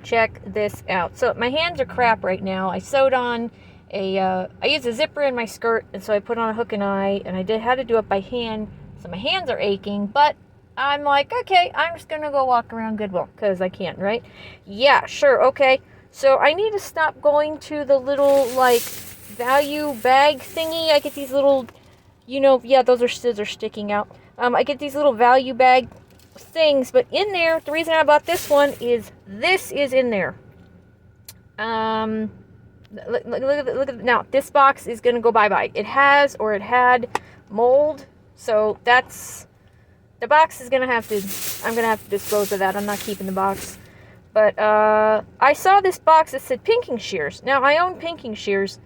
check this out. So my hands are crap right now. I sewed on I used a zipper in my skirt, and so I put on a hook and eye, and I had to do it by hand, so my hands are aching, but I'm like, okay, I'm just gonna go walk around Goodwill, because I can, right? Yeah, sure, okay. So I need to stop going to the little, like, value bag thingy. I get these little, yeah, those are scissors sticking out. I get these little value bag things, but in there, the reason I bought this one is this is in there. Look at now. This box is gonna go bye-bye. It has, or it had, mold, so that's, the box is gonna have to, I'm gonna have to dispose of that. I'm not keeping the box. But I saw this box that said pinking shears. Now I own pinking shears,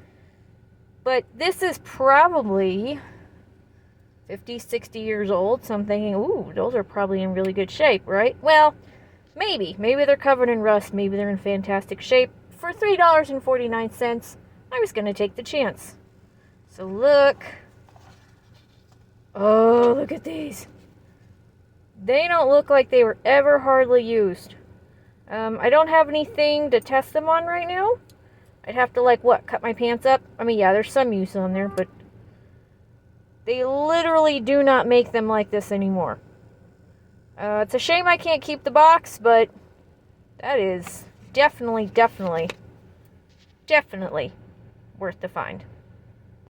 but this is probably 50, 60 years old, so I'm thinking, ooh, those are probably in really good shape, right? Well, maybe they're covered in rust, maybe they're in fantastic shape. For $3.49, I was going to take the chance. So look. Oh, look at these. They don't look like they were ever hardly used. I don't have anything to test them on right now. I'd have to, like, what, cut my pants up? I mean, yeah, there's some use on there, but they literally do not make them like this anymore. It's a shame I can't keep the box, but that is definitely worth the find.